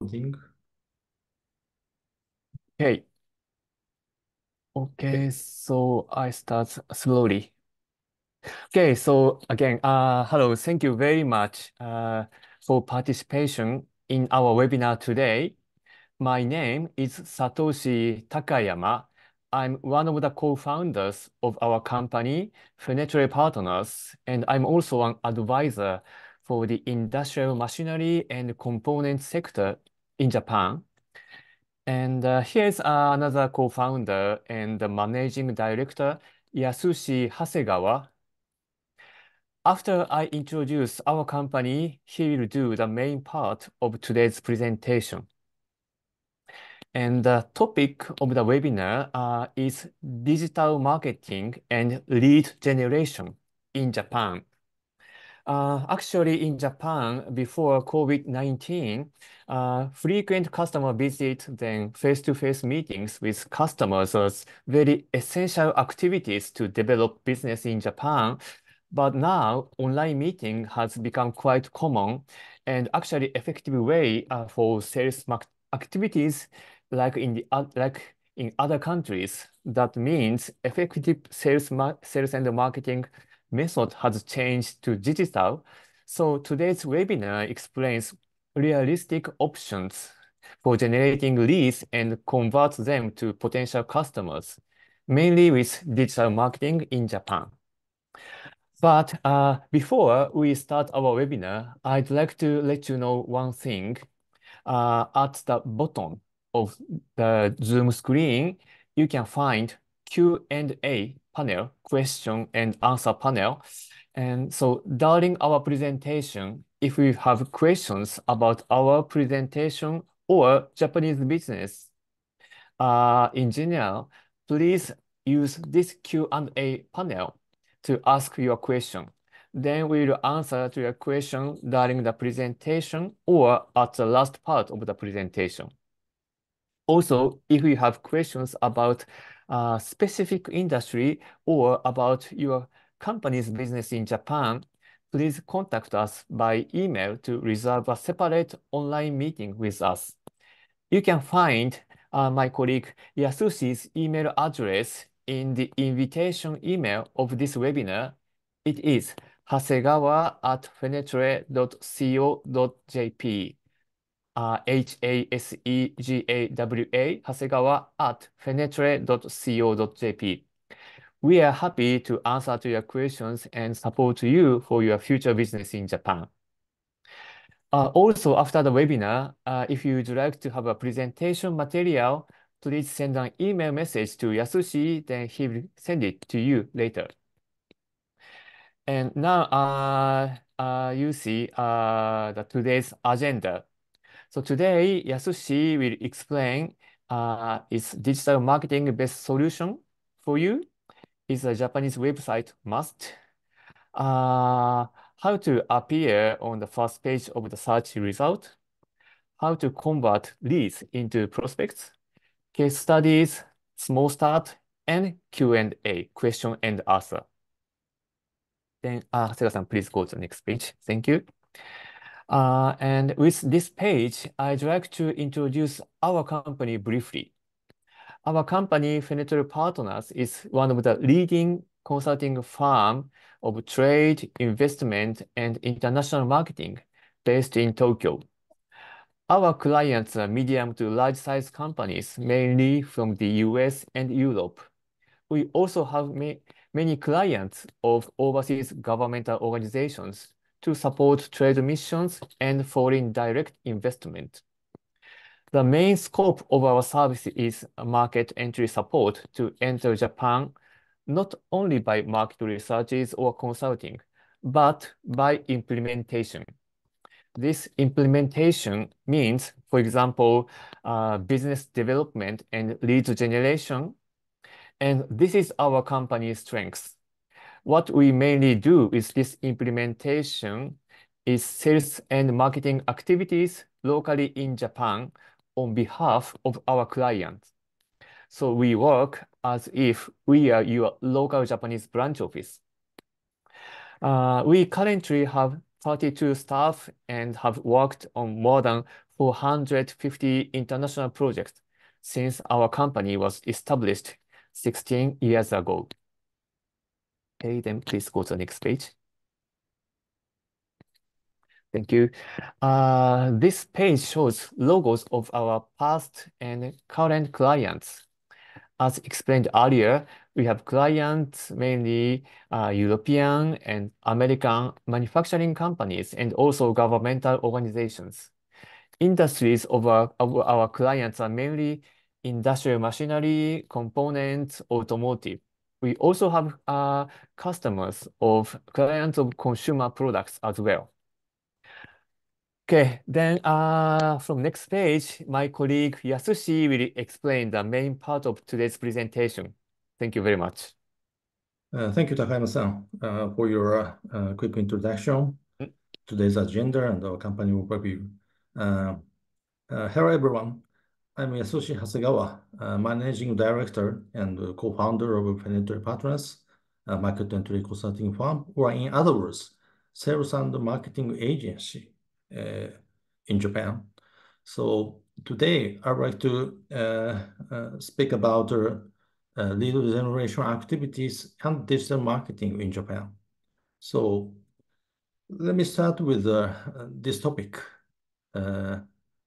Recording. Okay, Okay. okay, so I start slowly. Okay, so again, hello, thank you very much for participation in our webinar today. My name is Satoshi Takayama. I'm one of the co-founders of our company, Fenetre Partners, and I'm also an advisor for the industrial machinery and component sector in Japan. And here's another co-founder and the managing director, Yasushi Hasegawa. After I introduce our company, he will do the main part of today's presentation. And the topic of the webinar is digital marketing and lead generation in Japan. Actually, in Japan, before COVID-19, frequent customer visits, then face-to-face meetings with customers was very essential activities to develop business in Japan. But now, online meeting has become quite common and actually effective way for activities like like in other countries. That means effective sales and marketing method has changed to digital. So today's webinar explains realistic options for generating leads and convert them to potential customers, mainly with digital marketing in Japan. But before we start our webinar, I'd like to let you know one thing. At the bottom of the Zoom screen, you can find Q&A panel, question and answer panel. And so during our presentation, if you have questions about our presentation or Japanese business in general, please use this Q&A panel to ask your question. Then we will answer to your question during the presentation or at the last part of the presentation. Also, if you have questions about a specific industry or about your company's business in Japan, please contact us by email to reserve a separate online meeting with us. You can find my colleague Yasushi's email address in the invitation email of this webinar. It is hasegawa@fenetre.co.jp. Hasegawa, hasegawa@fenetre.co.jp. We are happy to answer to your questions and support you for your future business in Japan. Also, after the webinar, if you would like to have a presentation material, please send an email message to Yasushi, then he will send it to you later. And now you see today's agenda. So today, Yasushi will explain its digital marketing best solution for you. Is a Japanese website must. Uh, how to appear on the first page of the search result, how to convert leads into prospects, case studies, small start, and Q&A, question and answer. Then, Sega-san, please go to the next page. Thank you. And with this page, I'd like to introduce our company briefly. Our company, Fenetre Partners, is one of the leading consulting firm of trade, investment, and international marketing based in Tokyo. Our clients are medium to large-size companies, mainly from the US and Europe. We also have many clients of overseas governmental organizations to support trade missions and foreign direct investment. The main scope of our service is market entry support to enter Japan, not only by market researches or consulting, but by implementation. This implementation means, for example, business development and lead generation. And this is our company's strength. What we mainly do with this implementation is sales and marketing activities locally in Japan on behalf of our clients. So we work as if we are your local Japanese branch office. We currently have 32 staff and have worked on more than 450 international projects since our company was established 16 years ago. Okay, then please go to the next page. Thank you. This page shows logos of our past and current clients. As explained earlier, we have clients mainly European and American manufacturing companies and also governmental organizations. Industries of our clients are mainly industrial machinery, components, automotive. We also have customers of clients of consumer products as well. Okay, then from next page, my colleague Yasushi will explain the main part of today's presentation. Thank you very much. Thank you, Takayama-san, for your quick introduction, today's agenda, and our company overview. Hello, everyone. I'm Yasushi Hasegawa, Managing Director and co-founder of Penetrate Partners, a market entry consulting firm, or in other words, sales and marketing agency in Japan. So today, I'd like to speak about lead generation activities and digital marketing in Japan. So let me start with this topic.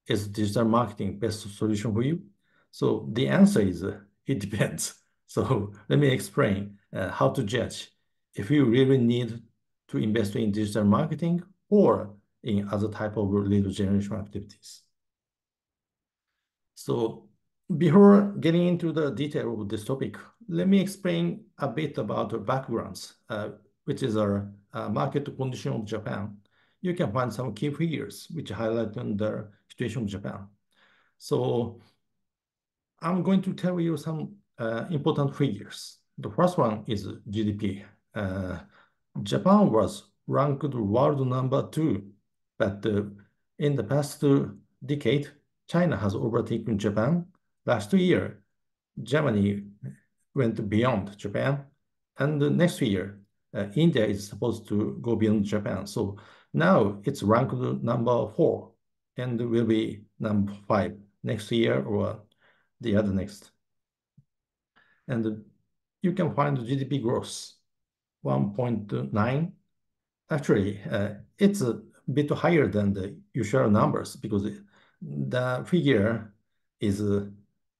Is digital marketing best solution for you? So the answer is it depends. So let me explain how to judge if you really need to invest in digital marketing or in other type of lead generation activities. So before getting into the detail of this topic, let me explain a bit about the backgrounds, which is our market condition of Japan. You can find some key figures which highlight the situation of Japan. So I'm going to tell you some important figures. The first one is GDP. Japan was ranked world number 2, but in the past decade, China has overtaken Japan. Last year, Germany went beyond Japan, and next year, India is supposed to go beyond Japan. So now it's ranked number 4 and will be number 5 next year or the other next. And you can find the GDP growth 1.9. Actually, it's a bit higher than the usual numbers because the figure is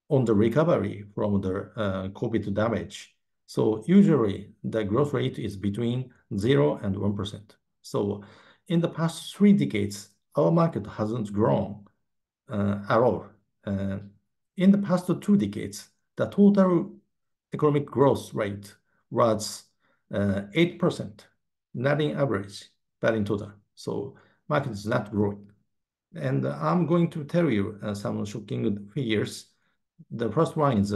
on the recovery from the COVID damage. So usually the growth rate is between 0 and 1%. So in the past 3 decades, our market hasn't grown at all. In the past 2 decades, the total economic growth rate was 8%, not in average, but in total. So market is not growing. And I'm going to tell you some shocking figures. The first one is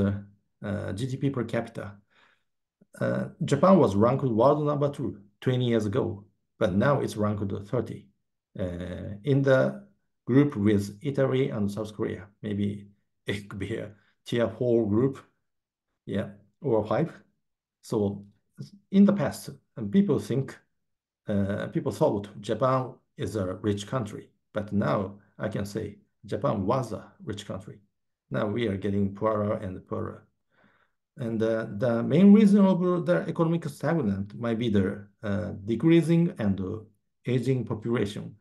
GDP per capita. Japan was ranked world number 2 20 years ago, but now it's ranked 30. In the group with Italy and South Korea, maybe it could be a tier 4 group, yeah, or 5. So in the past, people thought Japan is a rich country, but now I can say Japan was a rich country. Now we are getting poorer and poorer. And the main reason of the economic stagnant might be the decreasing and aging population.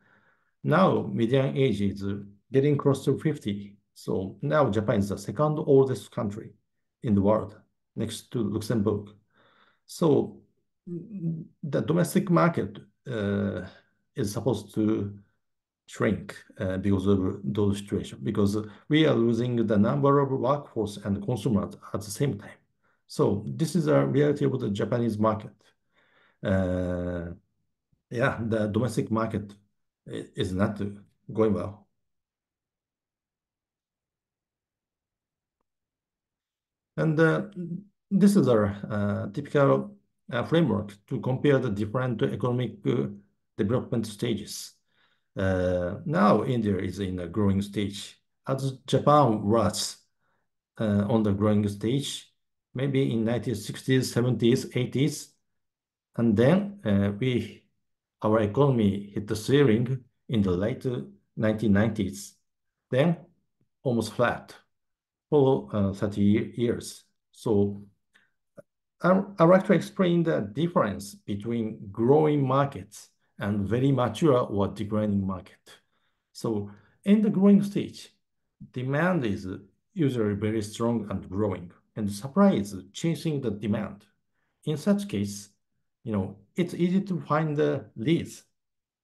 Now median age is getting close to 50. So now Japan is the second oldest country in the world, next to Luxembourg. So the domestic market is supposed to shrink because of those situations, because we are losing the number of workforce and consumers at the same time. So this is a reality of the Japanese market. Yeah, the domestic market is not going well. And this is our typical framework to compare the different economic development stages. Now India is in a growing stage, as Japan was on the growing stage, maybe in 1960s, 70s, 80s. And then our economy hit the ceiling in the late 1990s. then almost flat for 30 years. So I'd like to explain the difference between growing markets and very mature or declining market. So in the growing stage, demand is usually very strong and growing, and supply is chasing the demand. In such case, it's easy to find the leads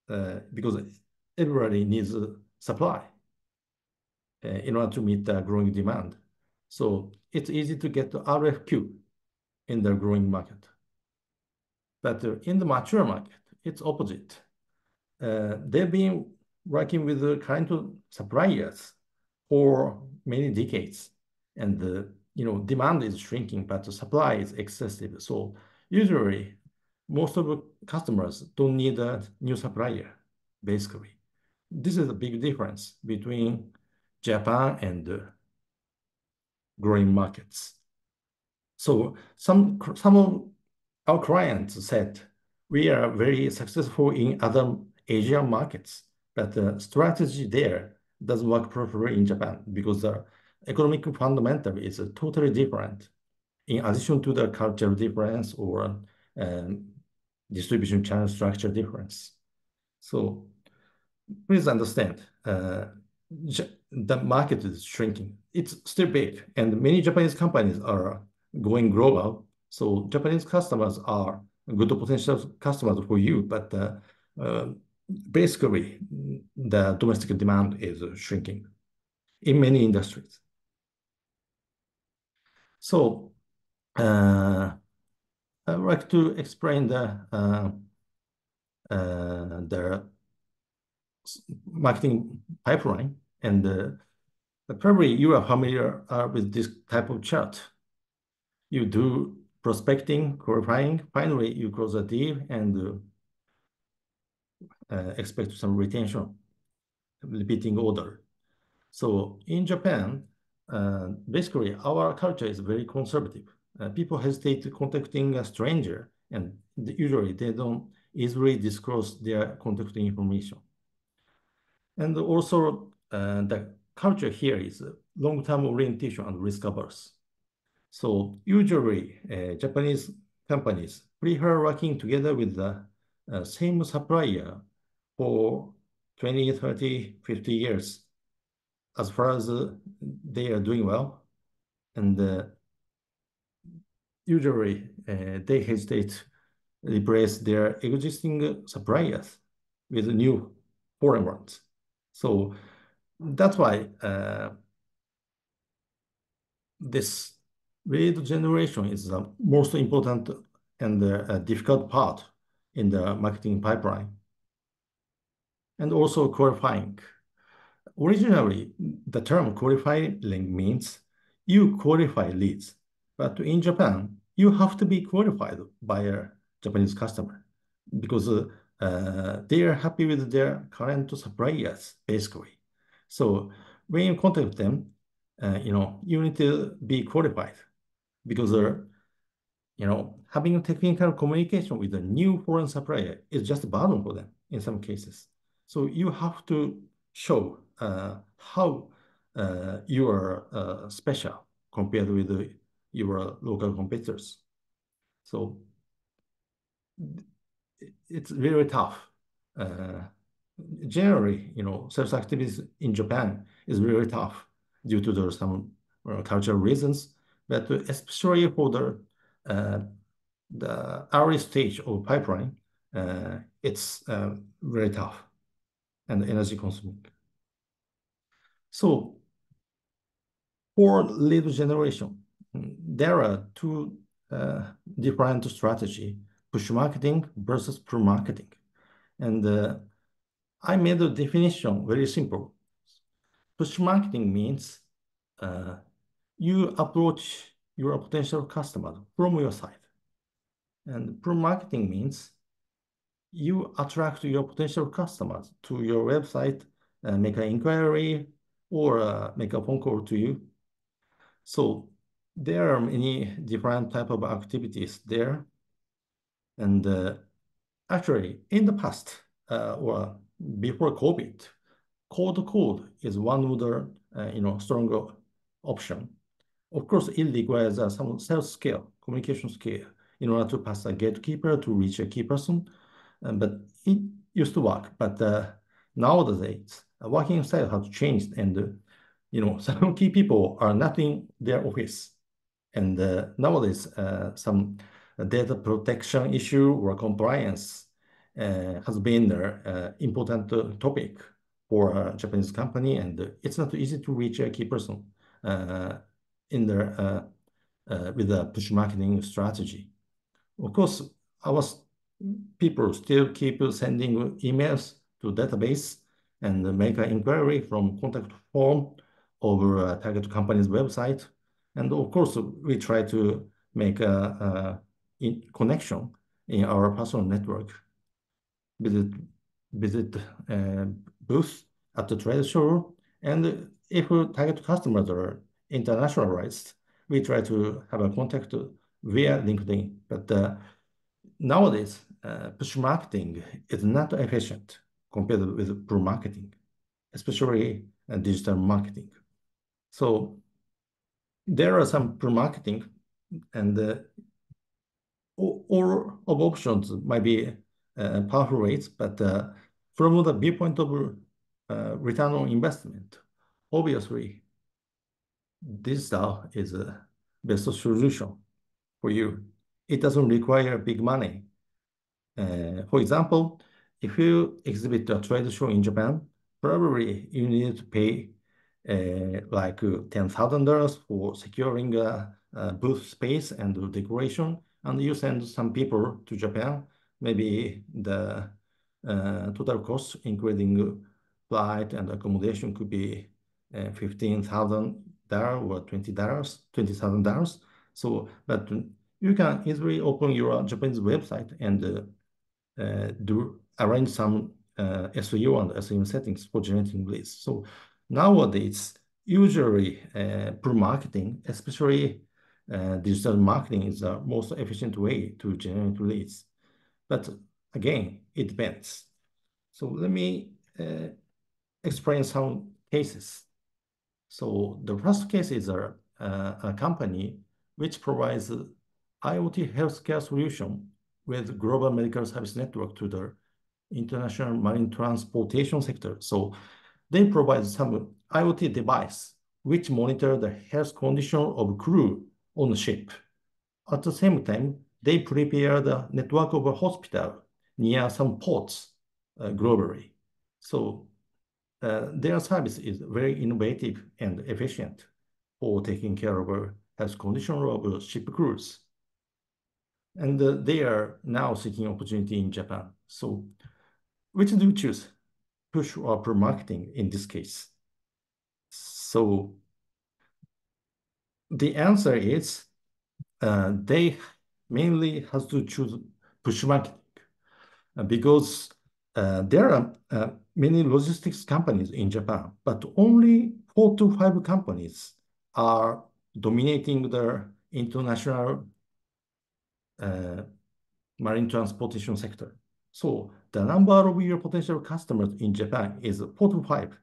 because everybody needs supply in order to meet the growing demand. So it's easy to get the RFQ in the growing market. But in the mature market, it's opposite. They've been working with the kind of suppliers for many decades, and demand is shrinking, but the supply is excessive. So usually, most of the customers don't need a new supplier, basically. This is a big difference between Japan and growing markets. So some of our clients said we are very successful in other Asian markets, but the strategy there doesn't work properly in Japan because the economic fundamental is totally different in addition to the cultural difference or distribution channel structure difference. So please understand, the market is shrinking. It's still big, and many Japanese companies are going global. So Japanese customers are good potential customers for you, but basically, the domestic demand is shrinking in many industries. So I'd like to explain the marketing pipeline, and probably you are familiar with this type of chart. You do prospecting, qualifying, finally you close a deal and expect some retention, repeating order. So in Japan, basically our culture is very conservative. People hesitate contacting a stranger, and usually they don't easily disclose their contact information. And also, the culture here is long-term orientation and risk averse. So usually, Japanese companies prefer working together with the same supplier for 20, 30, 50 years, as far as they are doing well. And usually, they hesitate to replace their existing suppliers with new foreign ones. So that's why this lead generation is the most important and difficult part in the marketing pipeline. And also qualifying. Originally, the term qualifying means you qualify leads. But in Japan, you have to be qualified by a Japanese customer because they are happy with their current suppliers, basically. So when you contact them, you need to be qualified because having technical communication with a new foreign supplier is just a burden for them in some cases. So you have to show how you are special compared with your local competitors. So it's very tough. Generally, sales activities in Japan is very tough due to some cultural reasons, but especially for the early stage of pipeline, it's very tough and energy consuming. So for lead generation, there are two different strategy, push marketing versus pull marketing. And I made the definition very simple. Push marketing means you approach your potential customer from your side. And pull marketing means you attract your potential customers to your website, make an inquiry, or make a phone call to you. So there are many different type of activities there. And actually, in the past or before COVID, code is one of the stronger option. Of course, it requires some sales skill, communication skill, in order to pass a gatekeeper to reach a key person. But it used to work. But nowadays, working style has changed, and some key people are not in their office. And nowadays, some data protection issue or compliance has been an important topic for a Japanese company, and it's not easy to reach a key person in their with a push marketing strategy. Of course, our people still keep sending emails to database and make an inquiry from contact form over a target company's website. And of course, we try to make a connection in our personal network. Visit booth at the trade show, and if target customers are internationalized, we try to have a contact via LinkedIn. But nowadays, push marketing is not efficient compared with pro marketing, especially digital marketing. So there are some pro marketing, and all of options might be powerful ways, but from the viewpoint of return on investment, obviously, digital is the best solution for you. It doesn't require big money. For example, if you exhibit a trade show in Japan, probably you need to pay like $10,000 for securing a booth space and decoration, and you send some people to Japan. Maybe the total cost, including flight and accommodation, could be $15,000 or $20,000. So, but you can easily open your Japanese website and arrange some SEO and SEM settings for generating leads. So nowadays, usually pro marketing, especially digital marketing, is the most efficient way to generate leads. But again, it depends. So let me explain some cases. So the first case is a company which provides IoT healthcare solution with global medical service network to the international marine transportation sector. So they provide some IoT device which monitor the health condition of crew on the ship. At the same time, they prepare the network of a hospital near some ports globally. So their service is very innovative and efficient for taking care of health condition of ship crews. And they are now seeking opportunity in Japan. So which do you choose, push or pro marketing in this case? So the answer is they mainly have to choose push marketing because there are many logistics companies in Japan, but only 4 to 5 companies are dominating the international marine transportation sector. So the number of your potential customers in Japan is 4 to 5.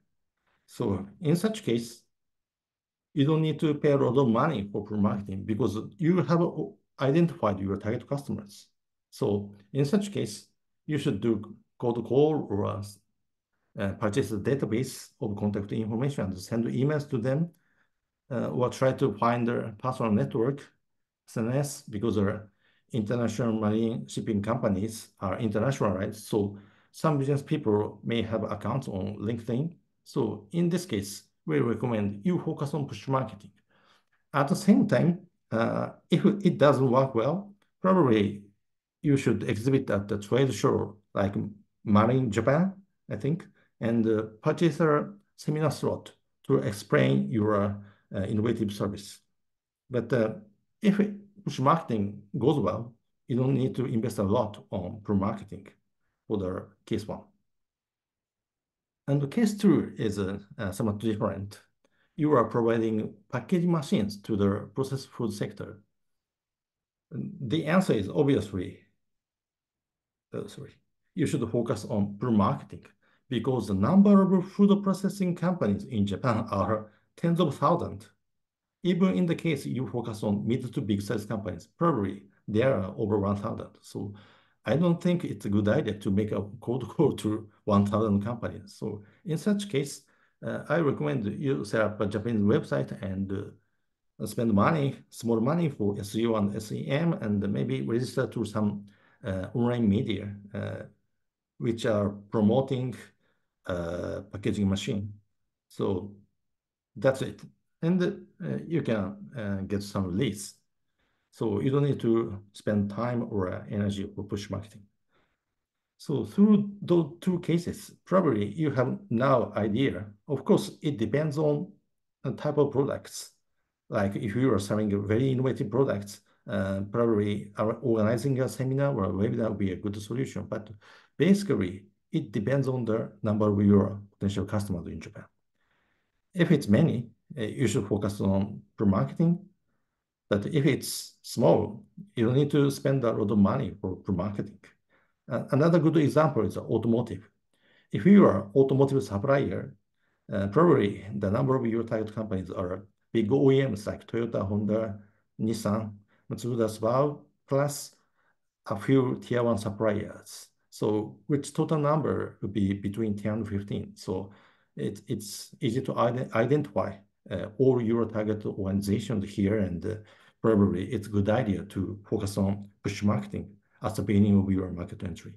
So in such case, you don't need to pay a lot of money for marketing because you have identified your target customers. So in such case, you should do cold call or purchase a database of contact information and send emails to them, or try to find their personal network, SNS, because their international marine shipping companies are internationalized. So some business people may have accounts on LinkedIn. So in this case, we recommend you focus on push marketing. At the same time, if it doesn't work well, probably you should exhibit at the trade show like Marine Japan, I think, and purchase a seminar slot to explain your innovative service. But if push marketing goes well, you don't need to invest a lot on pro marketing for the case one. And the case two is somewhat different. You are providing packaging machines to the processed food sector. The answer is obviously, you should focus on pro marketing because the number of food processing companies in Japan are tens of thousands. Even in the case you focus on mid to big size companies, probably there are over 1,000. So I don't think it's a good idea to make a cold call to 1,000 companies. So in such case, I recommend you set up a Japanese website and spend money, small money for SEO and SEM, and maybe register to some online media which are promoting packaging machine. So that's it. And you can get some leads. So you don't need to spend time or energy for push marketing. So through those two cases, probably you have now idea. Of course, it depends on the type of products. Like if you are selling a very innovative products, probably organizing a seminar or a webinar would be a good solution. But basically, it depends on the number of your potential customers in Japan. If it's many, you should focus on pro-marketing. But if it's small, you don't need to spend a lot of money for pro-marketing. Another good example is automotive. If you are automotive supplier, probably the number of your target companies are big OEMs like Toyota, Honda, Nissan, Matsuda, Subaru, plus a few tier one suppliers. So which total number would be between 10 and 15. So it's easy to identify all your target organizations here, and probably it's a good idea to focus on push marketing at the beginning of your market entry.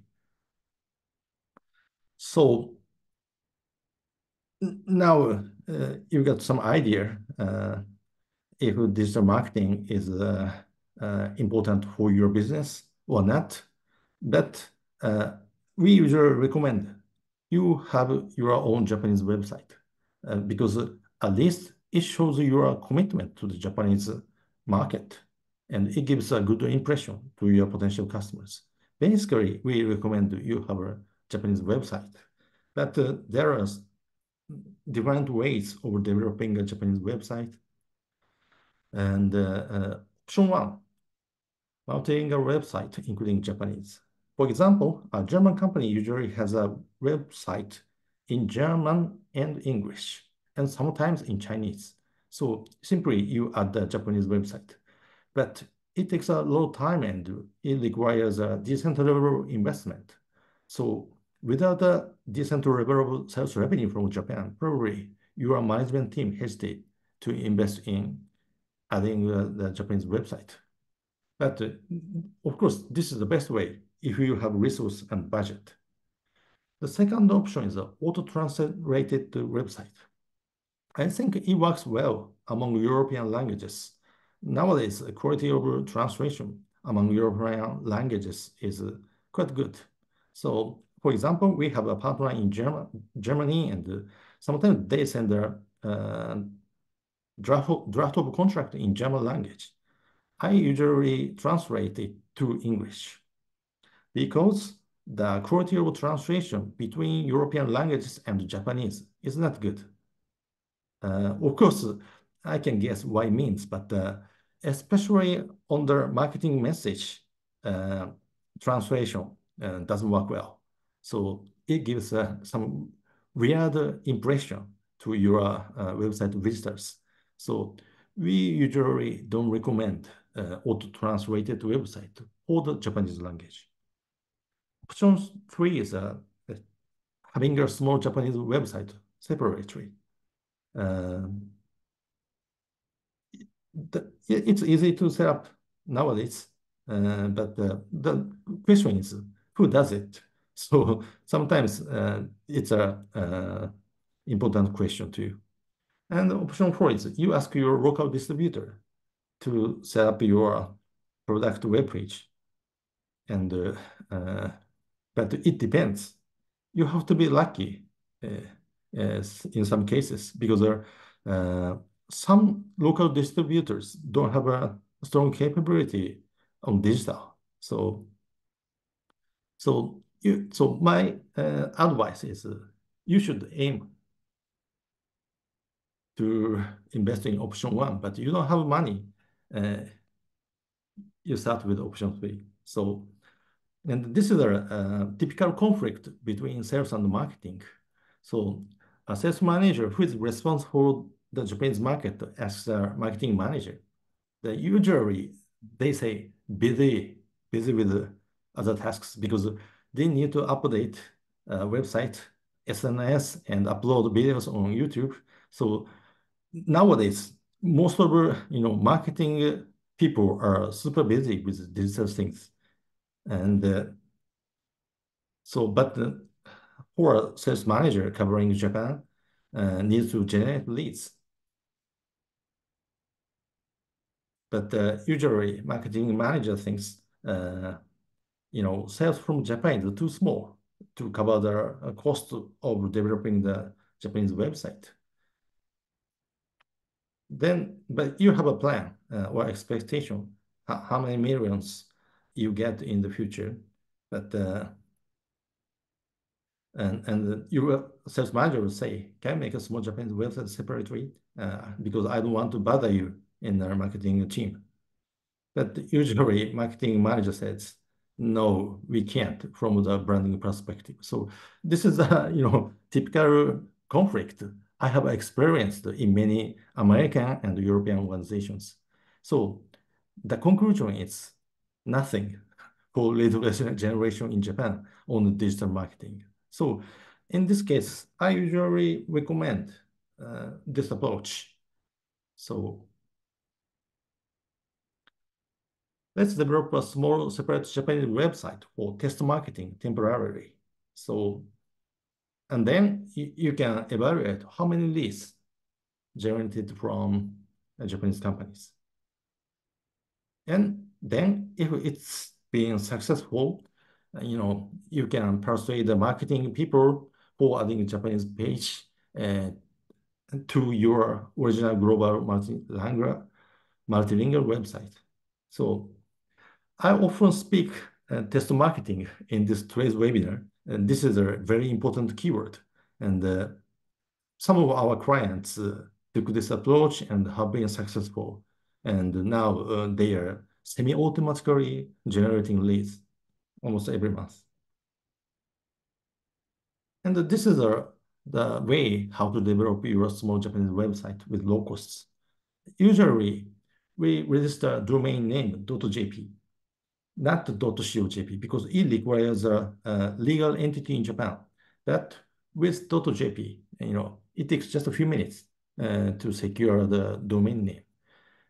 So now you got some idea if digital marketing is important for your business or not. But we usually recommend you have your own Japanese website because at least it shows your commitment to the Japanese market and it gives a good impression to your potential customers. Basically, we recommend you have a Japanese website, but there are different ways of developing a Japanese website. And option one, mounting a website including Japanese. For example, a German company usually has a website in German and English, and sometimes in Chinese. So simply you add the Japanese website. But it takes a lot of time and it requires a decent level of investment. So without a decent level of sales revenue from Japan, probably your management team hesitate to invest in adding the Japanese website. But of course, this is the best way if you have resource and budget. The second option is an auto-translated website. I think it works well among European languages. Nowadays, the quality of translation among European languages is quite good. So, for example, we have a partner in Germany, and sometimes they send a draft of contract in German language. I usually translate it to English because the quality of translation between European languages and Japanese is not good. Of course, I can guess why it means, but especially on the marketing message, translation doesn't work well. So it gives some weird impression to your website visitors. So we usually don't recommend auto-translated website for the Japanese language. Option three is having a small Japanese website separately. It's easy to set up nowadays, but the question is, who does it? So sometimes it's a important question too. And option four is you ask your local distributor to set up your product web page. And but it depends. You have to be lucky in some cases because some local distributors don't have a strong capability on digital. So my advice is you should aim to invest in option one, but you don't have money. You start with option three. So, and this is a typical conflict between sales and marketing. So a sales manager who is responsible for the Japanese market as a marketing manager, usually they say busy with other tasks because they need to update website, SNS, and upload videos on YouTube. So nowadays, most of marketing people are super busy with digital things, and but for a sales manager covering Japan, needs to generate leads. But usually, marketing manager thinks, sales from Japan is too small to cover the cost of developing the Japanese website. But you have a plan or expectation, how many millions you get in the future. But and your sales manager will say, "Can I make a small Japanese website separately? Because I don't want to bother you in our marketing team." But usually, marketing manager says, "No, we can't," from the branding perspective. So this is a typical conflict I have experienced in many American and European organizations. So the conclusion is nothing for lead generation in Japan on digital marketing. So in this case, I usually recommend this approach. So let's develop a small separate Japanese website for test marketing temporarily. So, and then you can evaluate how many leads generated from Japanese companies. And then if it's being successful, you can persuade the marketing people for adding Japanese page to your original global multilingual website. So I often speak test marketing in this today's webinar, and this is a very important keyword. And some of our clients took this approach and have been successful. And now they are semi-automatically generating leads almost every month. And this is the way how to develop your small Japanese website with low costs. Usually, we register domain name .jp, not .cojp, because it requires a legal entity in Japan. But with .jp, it takes just a few minutes to secure the domain name.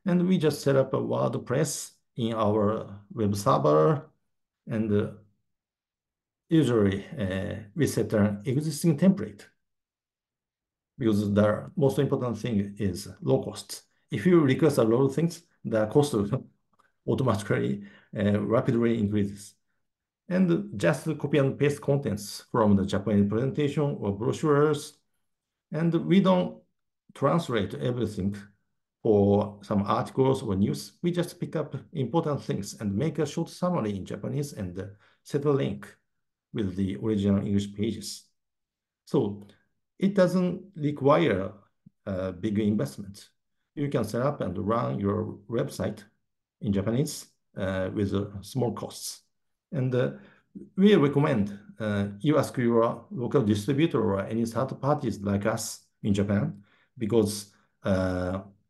And we just set up a WordPress in our web server, and usually we set an existing template because the most important thing is low cost. If you request a lot of things, the cost automatically rapidly increases. And just copy and paste contents from the Japanese presentation or brochures. And we don't translate everything for some articles or news. We just pick up important things and make a short summary in Japanese and set a link with the original English pages. So it doesn't require a big investment. You can set up and run your website in Japanese with small costs. And we recommend you ask your local distributor or any third parties like us in Japan, because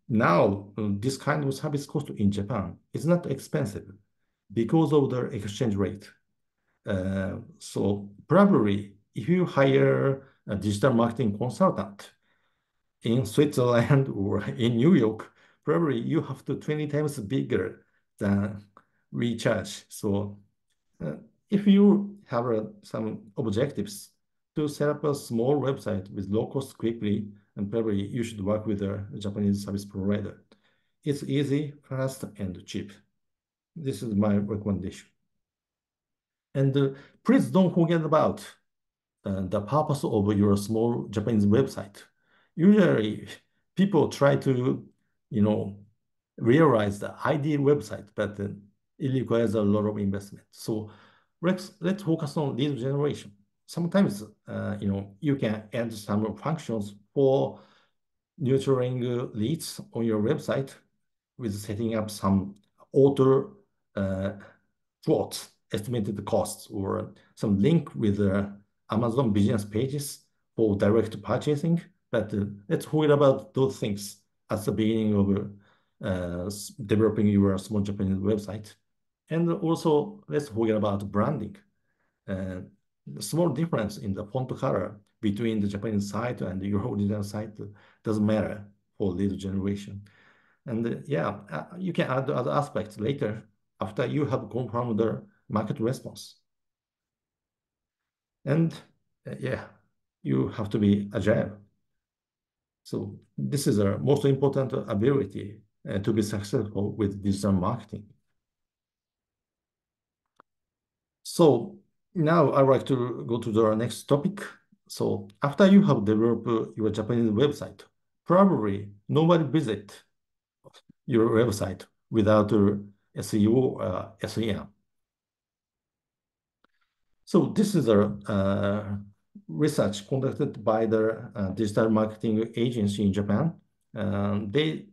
now this kind of service cost in Japan is not expensive because of the exchange rate. So probably if you hire a digital marketing consultant in Switzerland or in New York, probably you have to 20 times bigger than we charge. So if you have some objectives to set up a small website with low cost quickly, and probably you should work with a Japanese service provider. It's easy, fast, and cheap. This is my recommendation. And please don't forget about the purpose of your small Japanese website. Usually, people try to, realize the ideal website, but it requires a lot of investment. So let's focus on lead generation. Sometimes, you can add some functions for nurturing leads on your website with setting up some auto quotes, estimated costs, or some link with Amazon business pages for direct purchasing, but let's forget about those things at the beginning of developing your small Japanese website. And also, let's forget about branding. The small difference in the font color between the Japanese site and your original site doesn't matter for lead generation. And yeah, you can add other aspects later after you have confirmed the market response. And yeah, you have to be agile. So this is a most important ability to be successful with digital marketing. So now I'd like to go to the next topic. So after you have developed your Japanese website, probably nobody visit your website without SEO, SEM. So this is a research conducted by the digital marketing agency in Japan. They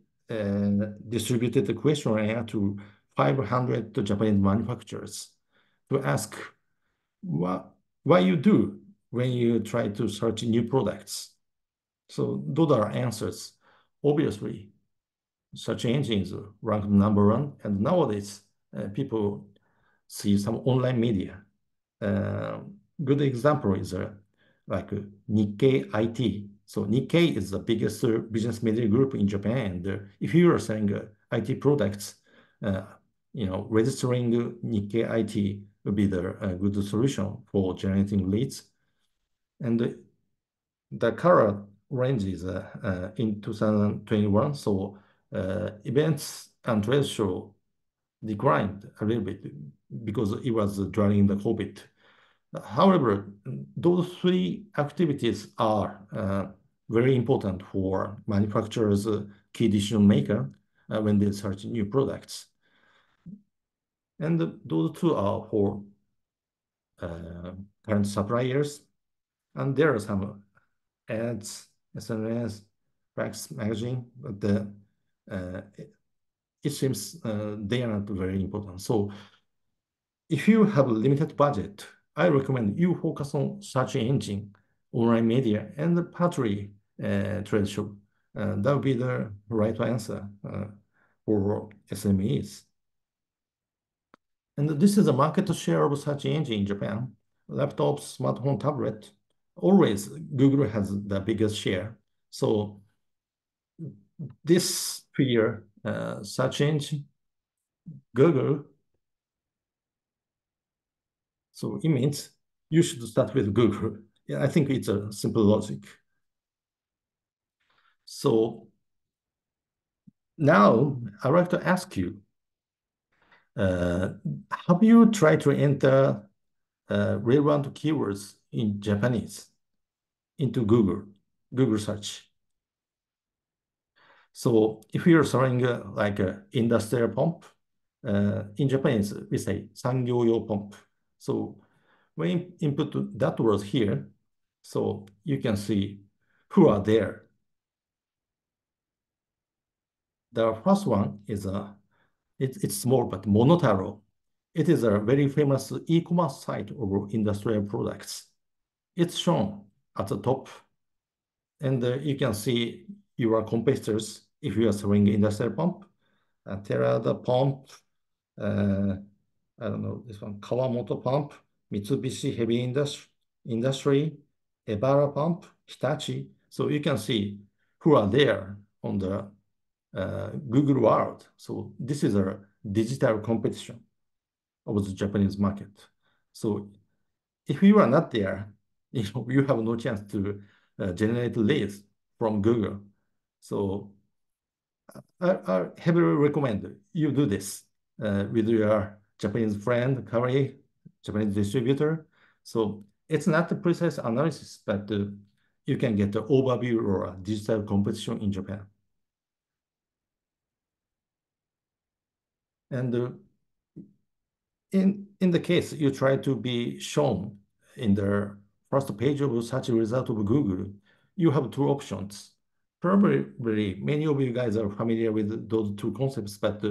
distributed the questionnaire to 500 Japanese manufacturers to ask what you do when you try to search new products. So those are answers. Obviously, search engines rank number one, and nowadays people see some online media. Good example is like Nikkei IT. So Nikkei is the biggest business media group in Japan. And if you are selling IT products, registering Nikkei IT would be the good solution for generating leads. And the current range is in 2021. So events and trade show declined a little bit because it was during the COVID. However, those three activities are very important for manufacturers, key decision maker when they search new products. And those two are for current suppliers. And there are some ads, SNS, Fax magazine, but it seems they are not very important. So if you have a limited budget, I recommend you focus on search engine, online media, and partly trade show. That would be the right answer for SMEs. And this is the market share of search engine in Japan. Laptops, smartphone, tablet. Always Google has the biggest share. So this figure, search engine, Google. So it means you should start with Google. Yeah, I think it's a simple logic. So now I'd like to ask you, have you tried to enter relevant keywords in Japanese into Google search? So if you're selling like an industrial pump, in Japanese, we say 産業用 pump. So when you input that word here, so you can see who are there. The first one is it's small, but Monotaro. It is a very famous e-commerce site of industrial products. It's shown at the top, and you can see your competitors if you are selling industrial pump. Terada Pump, I don't know, this one, Kawamoto Pump, Mitsubishi Heavy Industry, Ebara Pump, Hitachi. So you can see who are there on the Google world. So this is a digital competition of the Japanese market. So if you are not there, you have no chance to generate leads from Google. So I heavily recommend you do this with your Japanese friend, colleague, Japanese distributor. So it's not a precise analysis, but you can get the overview or a digital competition in Japan. And in the case you try to be shown in the first page of such a result of Google, you have two options. Probably many of you guys are familiar with those two concepts, but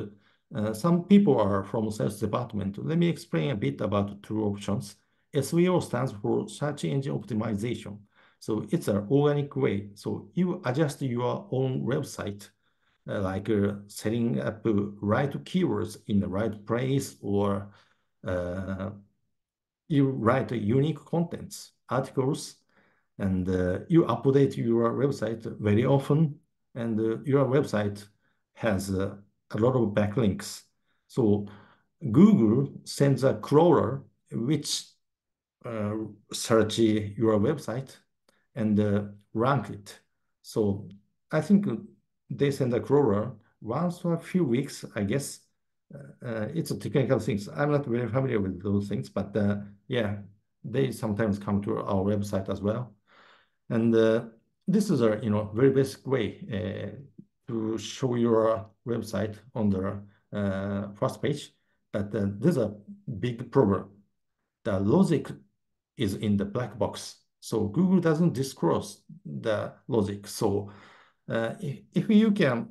some people are from sales department. Let me explain a bit about two options. SEO stands for search engine optimization. So it's an organic way. So you adjust your own website, like setting up right keywords in the right place, or uh, you write unique contents, articles, and you update your website very often, and your website has a lot of backlinks. So Google sends a crawler which uh, search your website and rank it. So I think they send a crawler once for a few weeks, I guess. It's a technical things. I'm not very familiar with those things, but yeah, they sometimes come to our website as well. And this is a very basic way to show your website on the first page. But there's a big problem. The logic is in the black box. So Google doesn't disclose the logic. So if you can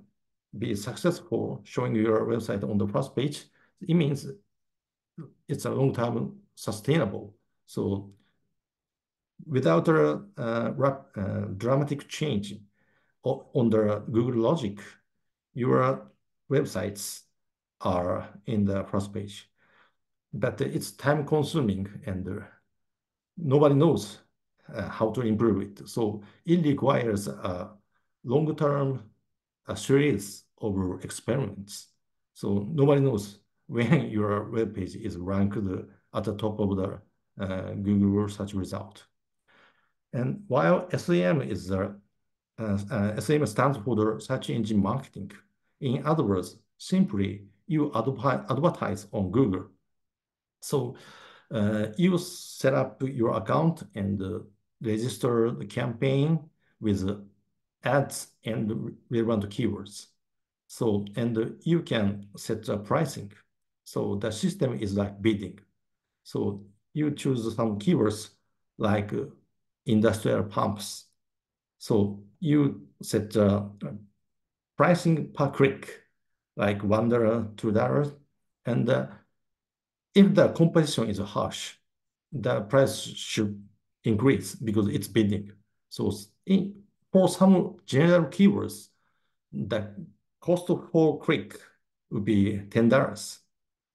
be successful showing your website on the first page, it means it's a long-term sustainable. So without a dramatic change on the Google logic, your websites are in the first page. But it's time consuming and nobody knows how to improve it. So it requires a long-term series of experiments. So nobody knows when your web page is ranked at the top of the Google search result. And while SEM is SEM stands for the search engine marketing. In other words, simply you advertise on Google. So you set up your account and register the campaign with ads and relevant keywords. So, and you can set the pricing. So the system is like bidding. So you choose some keywords like industrial pumps. So you set pricing per click, like $1, $2. And if the competition is harsh, the price should increase because it's bidding. So for some general keywords, the cost per click would be $10.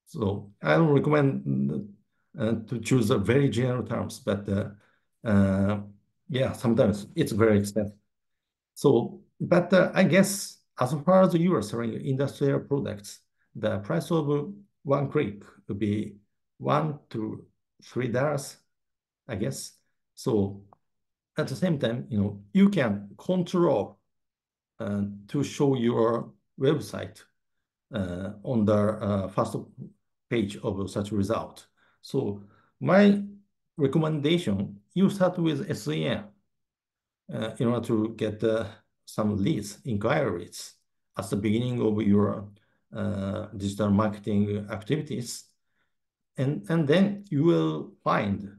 So I don't recommend to choose a very general terms, but yeah, sometimes it's very expensive. So, but I guess as far as you are selling industrial products, the price of one click would be $1 to $3, I guess. So at the same time, you can control to show your website on the first page of such result. So my recommendation, you start with SEM in order to get some leads, inquiries at the beginning of your digital marketing activities. And then you will find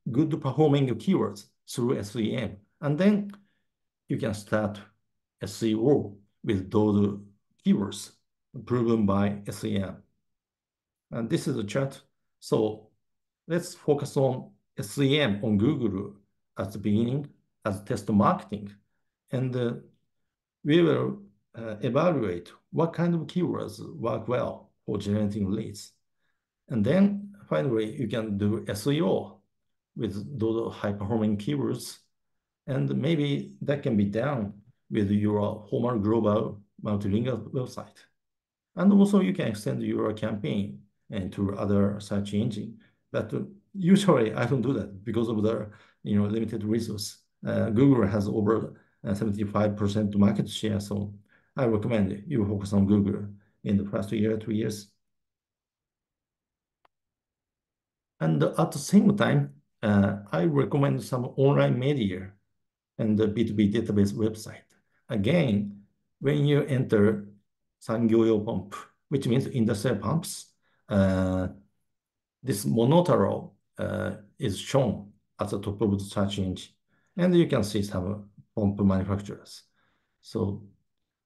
good performing keywords through SEM. And then you can start SEO with those keywords proven by SEM. And this is a chart. So let's focus on SEM on Google at the beginning as test marketing. And we will evaluate what kind of keywords work well for generating leads. And then finally, you can do SEO with those high-performing keywords. And maybe that can be done with your Homer Global multilingual website. And also you can extend your campaign into other search engine. But usually I don't do that because of the limited resource. Google has over 75% market share, so I recommend you focus on Google in the first year, 2 years. And at the same time, I recommend some online media and the B2B database website. Again, when you enter Sangyoyo pump, which means industrial pumps, this Monotaro is shown at the top of the search engine. And you can see some pump manufacturers. So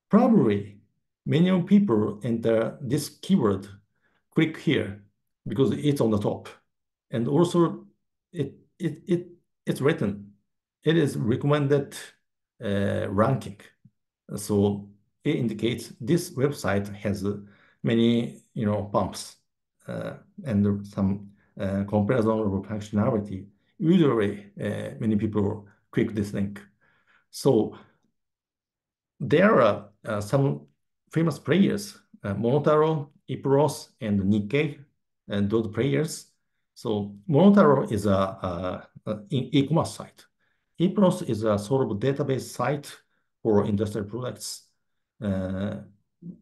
probably many people enter this keyword, click here, because it's on the top. And also it's written it is recommended ranking. So it indicates this website has many, pumps and some comparison of functionality. Usually, many people click this link. So there are some famous players, Monotaro, Ipros, and Nikkei, and those players. So Monotaro is an e-commerce site. Ipros is a sort of database site for industrial products. Uh,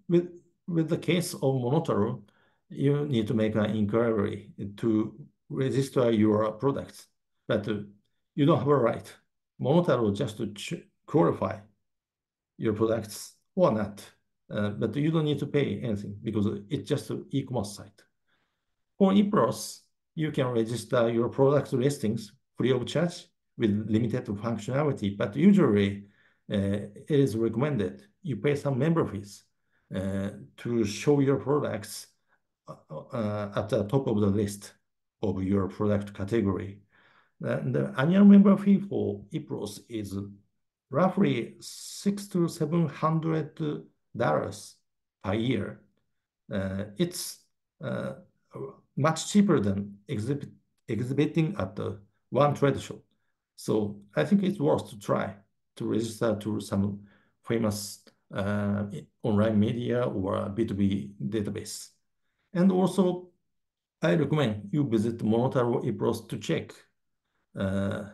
with, with the case of Monotaro, you need to make an inquiry to register your products, but you don't have a right. Monotaro just to qualify your products or not. But you don't need to pay anything because it's just an e-commerce site. For ePros, you can register your product listings free of charge with limited functionality, but usually it is recommended you pay some member fees to show your products at the top of the list of your product category. The annual member fee for ePros is roughly $600 to $700 per year. It's much cheaper than exhibiting at the one trade show. So I think it's worth to try to register to some famous online media or B2B database. And also, I recommend you visit Monotaro ePros to check uh,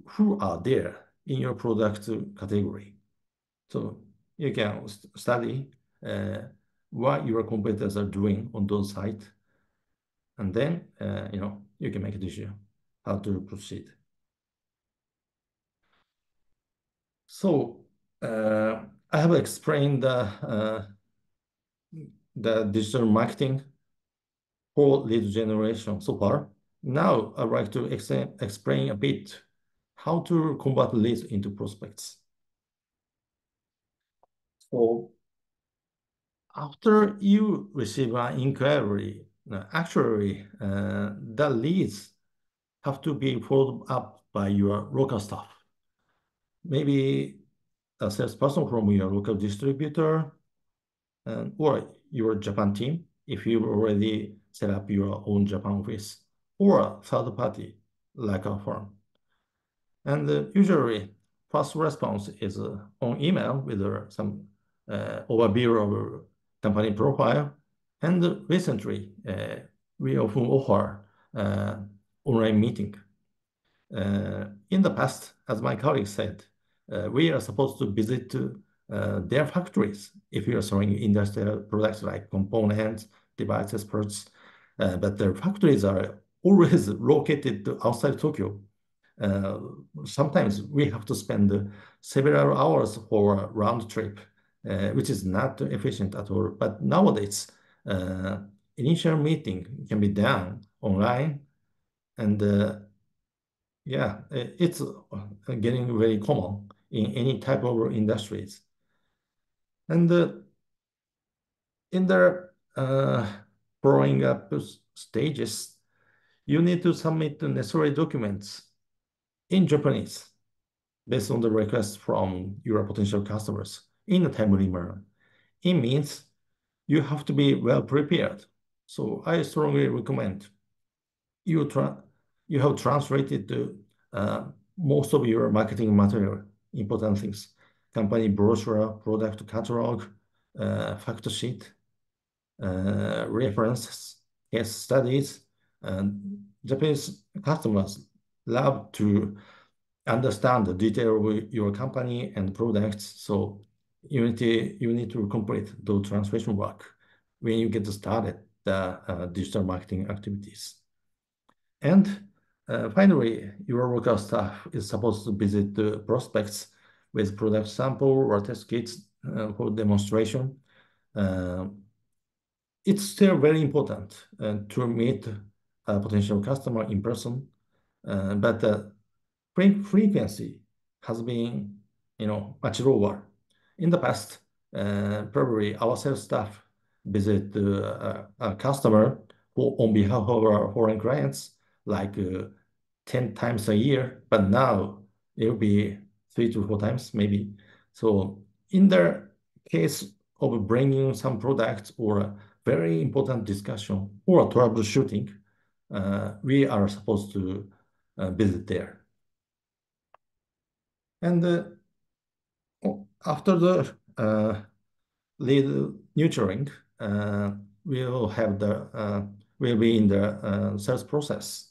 who are there in your product category. So you can study what your competitors are doing on those sites, and then you can make a decision how to proceed. So I have explained the digital marketing for lead generation so far. Now I'd like to explain a bit how to convert leads into prospects. So after you receive an inquiry, actually, the leads have to be followed up by your local staff. Maybe a salesperson from your local distributor or your Japan team, if you already set up your own Japan office, or a third party like a firm. And usually, first response is on email with some overview of company profile. And recently, we often offer online meeting. In the past, as my colleague said, we are supposed to visit their factories if you are selling industrial products like components, devices, parts. But their factories are always located outside Tokyo. Sometimes we have to spend several hours for a round trip, which is not efficient at all. But nowadays, initial meeting can be done online, and yeah, it's getting very common in any type of industries. And in the following up stages, you need to submit the necessary documents in Japanese based on the request from your potential customers in a timely manner. It means you have to be well prepared. So I strongly recommend you have translated most of your marketing material, important things, company brochure, product catalog, fact sheet, references, case studies. And Japanese customers love to understand the detail of your company and products. So you need to complete those translation work when you get started the digital marketing activities. And finally, your local staff is supposed to visit the prospects with product sample or test kits for demonstration. It's still very important to meet a potential customer in person, but the frequency has been, much lower. In the past, probably our sales staff visit a customer who, on behalf of our foreign clients, like 10 times a year, but now it will be 3 to 4 times maybe. So in the case of bringing some products or a very important discussion or troubleshooting, we are supposed to visit there. And after the lead nurturing, we'll have we'll be in the sales process.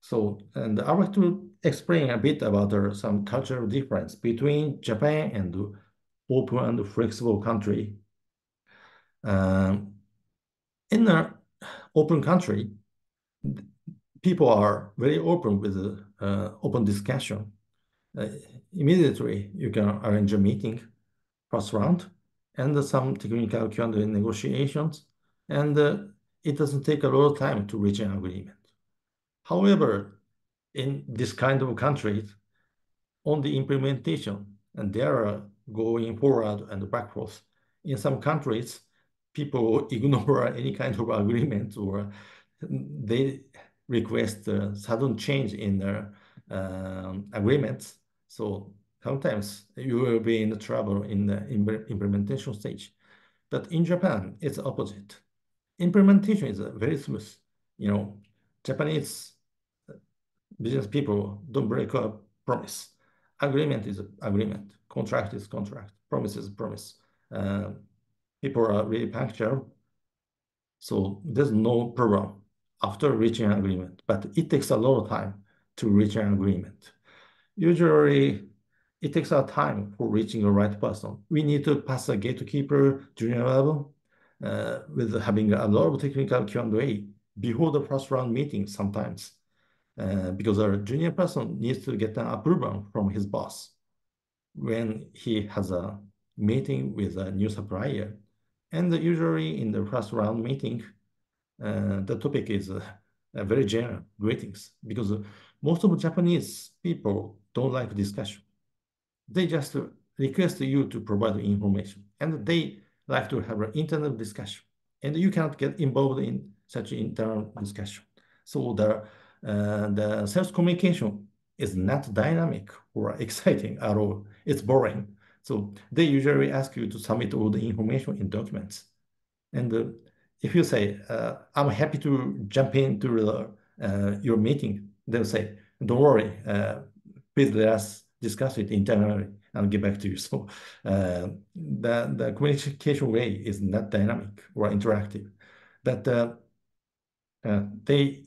So, and I would like to explain a bit about some cultural difference between Japan and open and flexible country. In an open country, people are very open with open discussion. Immediately, you can arrange a meeting, first round, and some technical Q&A negotiations, and it doesn't take a lot of time to reach an agreement. However, in this kind of countries, on the implementation, and they are going forward and backwards. In some countries, people ignore any kind of agreement or they request a sudden change in their agreements. So sometimes you will be in trouble in the implementation stage. But in Japan, it's opposite. Implementation is very smooth. Japanese business people don't break a promise. Agreement is agreement. Contract is contract. Promise is promise. People are really punctual. So there's no problem after reaching an agreement, but it takes a lot of time to reach an agreement. Usually, it takes a time for reaching the right person. We need to pass a gatekeeper junior level with having a lot of technical Q&A before the first round meeting sometimes. Because our junior person needs to get an approval from his boss when he has a meeting with a new supplier. And usually in the first round meeting, the topic is very general greetings because most of Japanese people don't like discussion. They just request you to provide information and they like to have an internal discussion. And you cannot get involved in such internal discussion. So the sales communication is not dynamic or exciting at all. It's boring. So they usually ask you to submit all the information in documents. And if you say, I'm happy to jump into your meeting, they'll say, don't worry, please let us discuss it internally and get back to you. So the communication way is not dynamic or interactive. That they,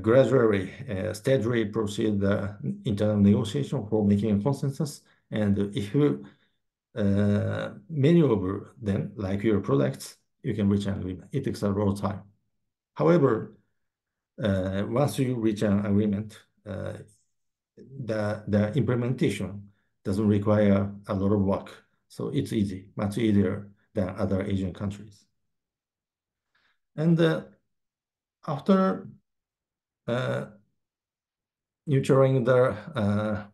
gradually, steadily proceed the internal negotiation for making a consensus. And if many of them like your products, you can reach an agreement. It takes a lot of time. However, once you reach an agreement, the implementation doesn't require a lot of work. So it's easy, much easier than other Asian countries. And after nurturing the